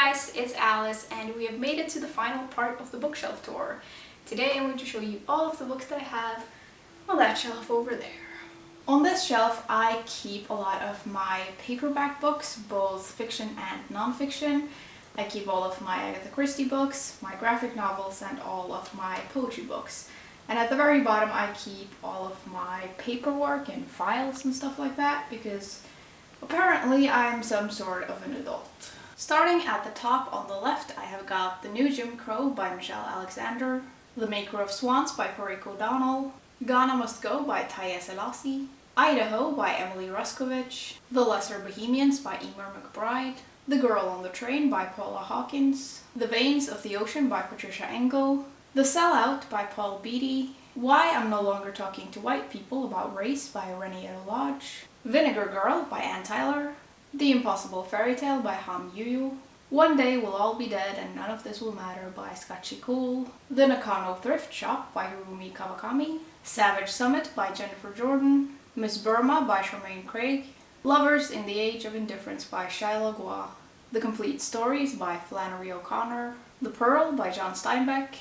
guys, it's Alice and we have made it to the final part of the bookshelf tour. Today I'm going to show you all of the books that I have on that shelf over there. On this shelf I keep a lot of my paperback books, both fiction and non-fiction. I keep all of my Agatha Christie books, my graphic novels, and all of my poetry books. And at the very bottom I keep all of my paperwork and files and stuff like that because apparently I'm some sort of an adult. Starting at the top on the left, I have got The New Jim Crow by Michelle Alexander, The Maker of Swans by Pariko O'Donnell, Ghana Must Go by Taya Selassie, Idaho by Emily Ruskovich, The Lesser Bohemians by Emer McBride, The Girl on the Train by PAULA Hawkins, The Veins of the Ocean by Patricia Engel, The Sellout by Paul Beatty, Why I'm No Longer Talking to White People About Race by Renee Lodge, Vinegar Girl by Ann Tyler, The Impossible Fairy Tale by Han Yu, One Day We'll All Be Dead and None of This Will Matter by Scotchy Cool, The Nakano Thrift Shop by Hirumi Kawakami, Savage Summit by Jennifer Jordan, Miss Burma by Charmaine Craig, Lovers in the Age of Indifference by Shaila Gua, The Complete Stories by Flannery O'Connor, The Pearl by John Steinbeck,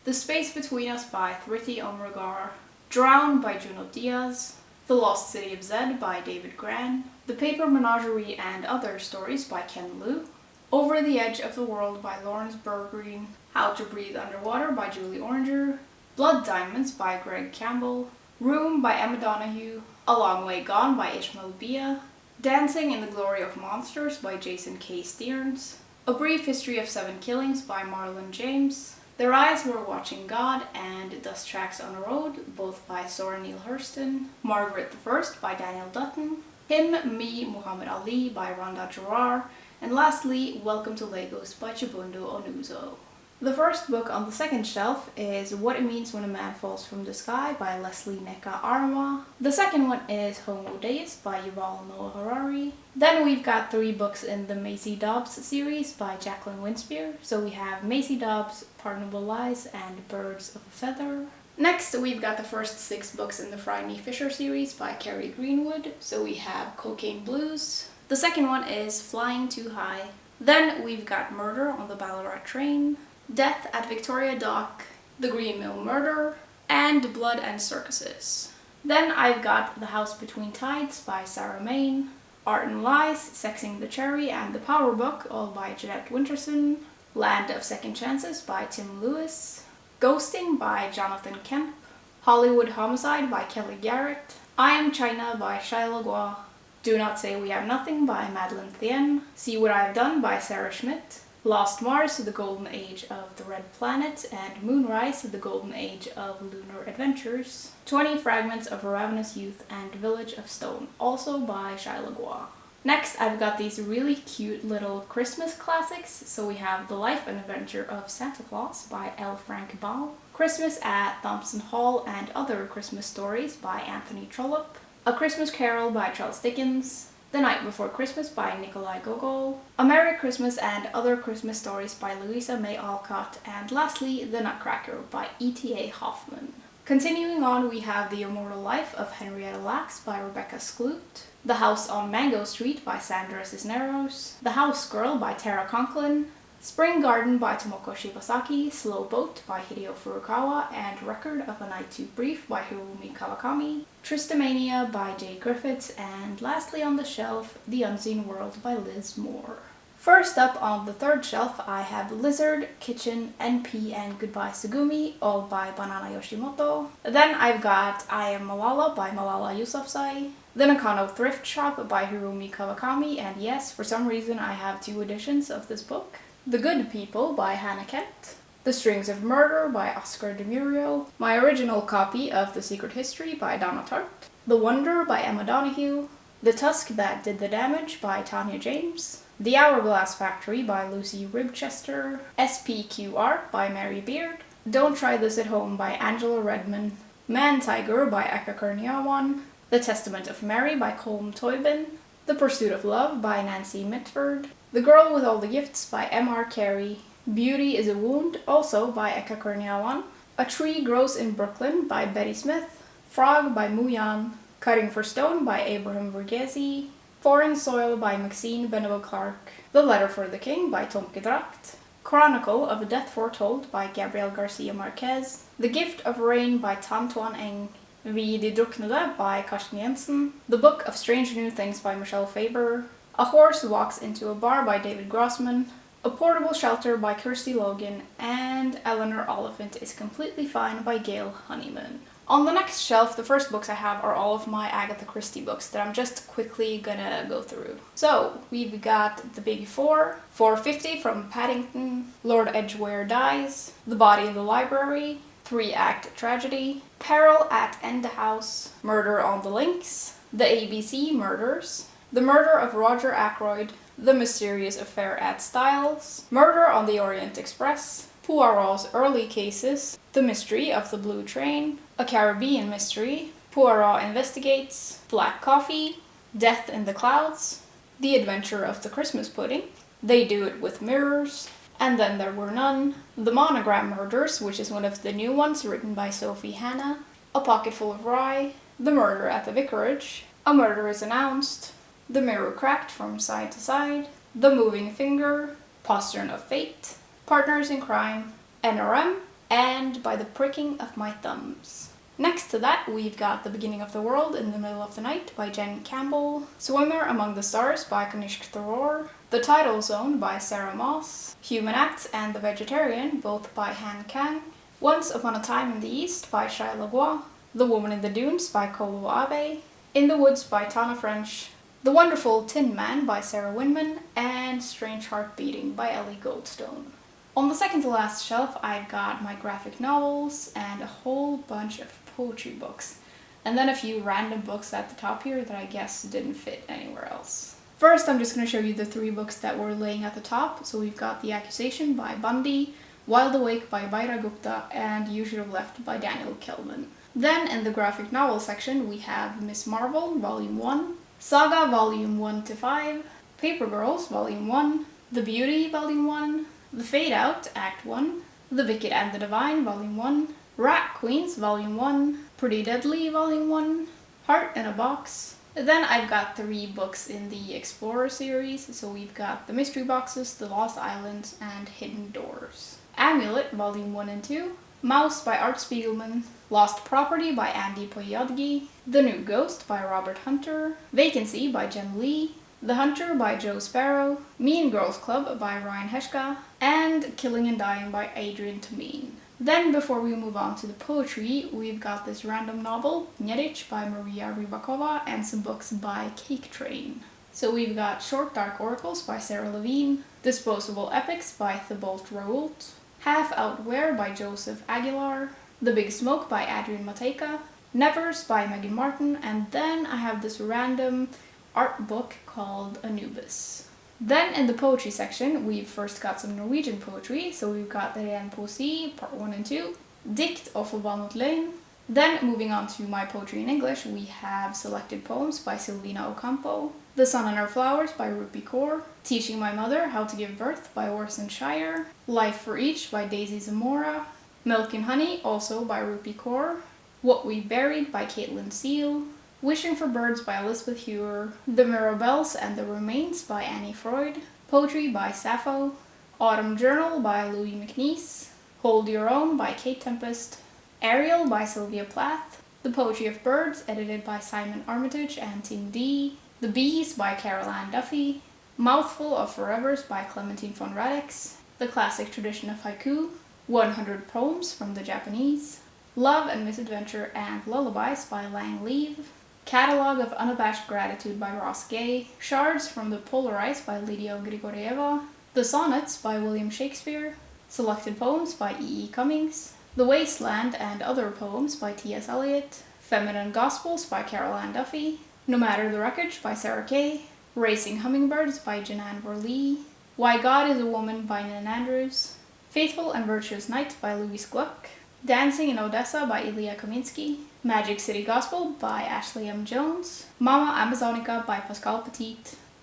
The Space Between Us by Thriti Omrigar, Drown by Juno Diaz, The Lost City of Zed by David Gran, The Paper Menagerie and Other Stories by Ken Liu, Over the Edge of the World by Lawrence Bergreen, How to Breathe Underwater by Julie Oranger, Blood Diamonds by Greg Campbell, Room by Emma Donoghue, A Long Way Gone by Ishmael Bia, Dancing in the Glory of Monsters by Jason K. Stearns, A Brief History of Seven Killings by Marlon James, Their Eyes Were Watching God and Dust Tracks on a Road, both by Soren Neil Hurston, Margaret I by Daniel Dutton, Him, Me, Muhammad Ali by Rhonda Gerard, and lastly, Welcome to Lagos by Chibundo Onuzo. The first book on the second shelf is What It Means When a Man Falls from the Sky by Leslie Neka Arma. The second one is Homo Deus by Yuval Noah Harari. Then we've got 3 books in the Macy Dobbs series by Jacqueline Winspear. So we have Macy Dobbs, Pardonable Lies, and Birds of a Feather. Next, we've got the first 6 books in the Phryne Fisher series by Carrie Greenwood. So we have Cocaine Blues. The second one is Flying Too High. Then we've got Murder on the Ballarat Train, Death at Victoria Dock, The Green Mill Murder, and Blood and Circuses. Then I've got The House Between Tides by Sarah Main, Art and Lies, Sexing the Cherry, and The Power Book, all by Jeanette Winterson, Land of Second Chances by Tim Lewis, Ghosting by Jonathan Kemp, Hollywood Homicide by Kelly Garrett, I Am China by Shaila Gua, Do Not Say We Have Nothing by Madeleine Thien, See What I Have Done by Sarah Schmidt, Lost Mars, The Golden Age of the Red Planet, and Moonrise, The Golden Age of Lunar Adventures, 20 Fragments of a Ravenous Youth, and Village of Stone, also by Shaila Gua. Next, I've got these really cute little Christmas classics. So we have The Life and Adventure of Santa Claus by L. Frank Baum, Christmas at Thompson Hall and Other Christmas Stories by Anthony Trollope, A Christmas Carol by Charles Dickens, The Night Before Christmas by Nikolai Gogol, A Merry Christmas and Other Christmas Stories by Louisa May Alcott, and lastly, The Nutcracker by E.T.A. Hoffman. Continuing on, we have The Immortal Life of Henrietta Lacks by Rebecca Skloot, The House on Mango Street by Sandra Cisneros, The House Girl by Tara Conklin, Spring Garden by Tomoko Shibasaki, Slow Boat by Hideo Furukawa, and Record of a Night Too Brief by Hirumi Kawakami, Tristamania by Jay Griffiths, and lastly on the shelf, The Unseen World by Liz Moore. First up on the third shelf, I have Lizard, Kitchen, NP, and Goodbye Sugumi, all by Banana Yoshimoto. Then I've got I Am Malala by Malala Yousafzai, The Nakano Thrift Shop by Hirumi Kawakami, and yes, for some reason I have 2 editions of this book. The Good People by Hannah Kent, The Strings of Murder by Oscar de Murio, my original copy of The Secret History by Donna Tartt, The Wonder by Emma Donoghue, The Tusk That Did the Damage by Tanya James, The Hourglass Factory by Lucy Ribchester, SPQR by Mary Beard, Don't Try This at Home by Angela Redman, Man Tiger by Eka Kurniawan, The Testament of Mary by Colm Toibin, The Pursuit of Love by Nancy Mitford, The Girl with All the Gifts by M.R. Carey, Beauty is a Wound, also by Eka Kurniawan, A Tree Grows in Brooklyn by Betty Smith, Frog by Mu Yan, Cutting for Stone by Abraham Verghese, Foreign Soil by Maxine Benabo Clark, The Letter for the King by Tomke Dracht, Chronicle of a Death Foretold by Gabriel Garcia Marquez, The Gift of Rain by Tan Tuan Eng, Vi de Druknede by Karsten Jensen, The Book of Strange New Things by Michelle Faber, A Horse Walks into a Bar by David Grossman, A Portable Shelter by Kirsty Logan, and Eleanor Oliphant is Completely Fine by Gail Honeyman. On the next shelf, the first books I have are all of my Agatha Christie books that I'm just quickly gonna go through. So, we've got The Big Four, 450 from Paddington, Lord Edgware Dies, The Body in the Library, 3-Act Tragedy, Peril at End House, Murder on the Links, The ABC Murders, The Murder of Roger Ackroyd, The Mysterious Affair at Styles, Murder on the Orient Express, Poirot's Early Cases, The Mystery of the Blue Train, A Caribbean Mystery, Poirot Investigates, Black Coffee, Death in the Clouds, The Adventure of the Christmas Pudding, They Do It with Mirrors, And Then There Were None, The Monogram Murders, which is one of the new ones written by Sophie Hannah, A Pocketful of Rye, The Murder at the Vicarage, A Murder is Announced, The Mirror Cracked from Side to Side, The Moving Finger, Postern of Fate, Partners in Crime, NRM, and By the Pricking of My Thumbs. Next to that, we've got The Beginning of the World in the Middle of the Night by Jen Campbell, Swimmer Among the Stars by Kanishk Thoreau, The Tidal Zone by Sarah Moss, Human Acts and The Vegetarian, both by Han Kang, Once Upon a Time in the East by Shai Lagois, The Woman in the Dunes by Kolo Abe, In the Woods by Tana French, The Wonderful Tin Man by Sarah Winman, and Strange Heart Beating by Ellie Goldstone. On the second to last shelf, I've got my graphic novels and a whole bunch of poetry books, and then a few random books at the top here that I guess didn't fit anywhere else. First, I'm just going to show you the 3 books that were laying at the top. So we've got The Accusation by Bundy, Wild Awake by Bhaira Gupta, and You Should Have Left by Daniel Kelman. Then in the graphic novel section, we have Miss Marvel, Volume 1, Saga, Volume 1 to 5, Paper Girls, Volume 1, The Beauty, Volume 1, The Fade Out, Act 1, The Wicked and the Divine, Volume 1, Rat Queens, Volume 1, Pretty Deadly, Volume 1, Heart in a Box. Then I've got 3 books in the Explorer series, so we've got The Mystery Boxes, The Lost Islands, and Hidden Doors. Amulet, Volume 1 and 2, Mouse by Art Spiegelman, Lost Property by Andy Poyadgi, The New Ghost by Robert Hunter, Vacancy by Jen Lee, The Hunter by Joe Sparrow, Mean Girls Club by Ryan Heshka, and Killing and Dying by Adrian Tomine. Then, before we move on to the poetry, we've got this random novel, Nyedic by Maria Rybakova, and some books by Cake Train. So we've got Short Dark Oracles by Sarah Levine, Disposable Epics by Thibault Raoult, Half Out Where by Joseph Aguilar, The Big Smoke by Adrian Matejka, Nevers by Megan Martin, and then I have this random art book called Anubis. Then in the poetry section, we've first got some Norwegian poetry, so we've got the Ren Poesi, part 1 and 2, Dikt of Forbannet Løgn. Then moving on to my poetry in English, we have selected poems by Silvina Ocampo, The Sun and Her Flowers by Rupi Kaur, Teaching My Mother How to Give Birth by Orson Shire, Life for Each by Daisy Zamora, Milk and Honey, also by Rupi Kaur, What We Buried by Caitlin Seal, Wishing for Birds by Elizabeth Hewer, The Mirabelles and the Remains by Annie Freud, Poetry by Sappho, Autumn Journal by Louis McNeice, Hold Your Own by Kate Tempest, Ariel by Sylvia Plath, The Poetry of Birds, edited by Simon Armitage and Tim D, The Bees by Carol Ann Duffy, Mouthful of Forevers by Clementine von Radix, The Classic Tradition of Haiku, 100 Poems from the Japanese, Love and Misadventure and Lullabies by Lang Leave, Catalogue of Unabashed Gratitude by Ross Gay, Shards from the Polarized by Lydia Grigorieva, The Sonnets by William Shakespeare, Selected Poems by E. E. Cummings, The Wasteland and Other Poems by T.S. Eliot, Feminine Gospels by Carol Ann Duffy, No Matter the Wreckage by Sarah Kay, Racing Hummingbirds by Janan Vorlee, Why God is a Woman by Nan Andrews, Faithful and Virtuous Night by Louise Gluck, Dancing in Odessa by Ilya Kaminsky, Magic City Gospel by Ashley M. Jones, Mama Amazonica by Pascal Petit,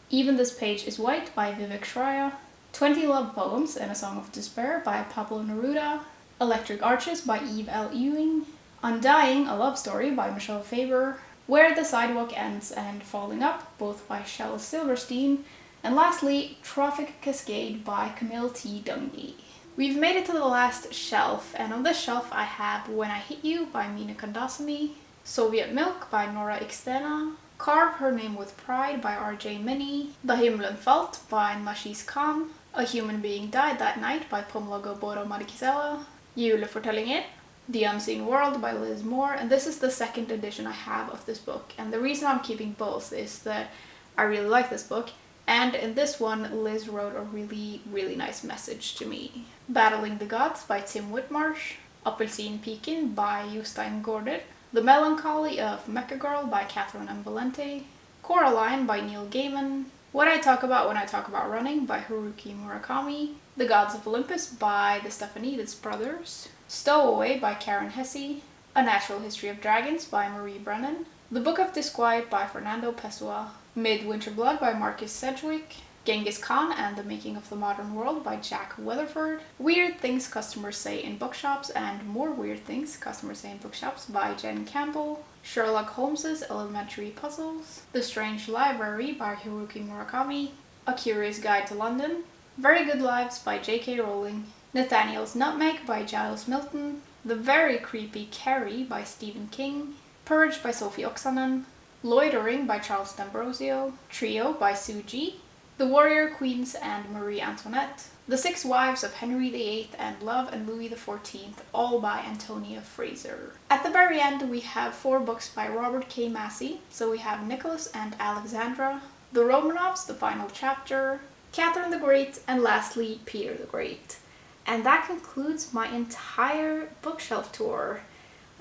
Even This Page is White by Vivek Shraya, 20 Love Poems and a Song of Despair by Pablo Neruda, Electric Arches by Eve L. Ewing, Undying, a Love Story by Michelle Faber, Where the Sidewalk Ends and Falling Up, both by Shel Silverstein, and lastly, Trophic Cascade by Camille T. Dungy. We've made it to the last shelf, and on this shelf I have When I Hit You by Mina Kandasamy, Soviet Milk by Nora Ikstena, Carve Her Name with Pride by R.J. Minnie, The Himlen Felt by Nashiz Khan, A Human Being Died That Night by Pumla Goboro Marikizela, Julefortellingen, The Unseen World by Liz Moore, and this is the second edition I have of this book. And the reason I'm keeping both is that I really like this book, and in this one Liz wrote a really nice message to me. Battling the Gods by Tim Whitmarsh, Appelsinpiken by Jostein Gaarder, The Melancholy of Mecha Girl by Catherine M. Valente, Coraline by Neil Gaiman, What I Talk About When I Talk About Running by Haruki Murakami, The Gods of Olympus by the Stephanides brothers, Stowaway by Karen Hesse, A Natural History of Dragons by Marie Brennan, The Book of Disquiet by Fernando Pessoa, Midwinter Blood by Marcus Sedgwick, Genghis Khan and the Making of the Modern World by Jack Weatherford, Weird Things Customers Say in Bookshops and More Weird Things Customers Say in Bookshops by Jen Campbell, Sherlock Holmes's Elementary Puzzles, The Strange Library by Haruki Murakami, A Curious Guide to London, Very Good Lives by J.K. Rowling, Nathaniel's Nutmeg by Giles Milton, The Very Creepy Carrie by Stephen King, Purge by Sophie Oksanen, Loitering by Charles D'Ambrosio, Trio by Sue G, The Warrior Queens and Marie Antoinette, The Six Wives of Henry VIII and Love and Louis XIV, all by Antonia Fraser. At the very end we have 4 books by Robert K. Massey, so we have Nicholas and Alexandra, The Romanovs, The Final Chapter, Catherine the Great, and lastly Peter the Great. And that concludes my entire bookshelf tour.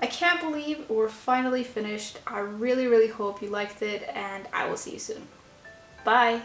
I can't believe we're finally finished. I really hope you liked it, and I will see you soon. Bye!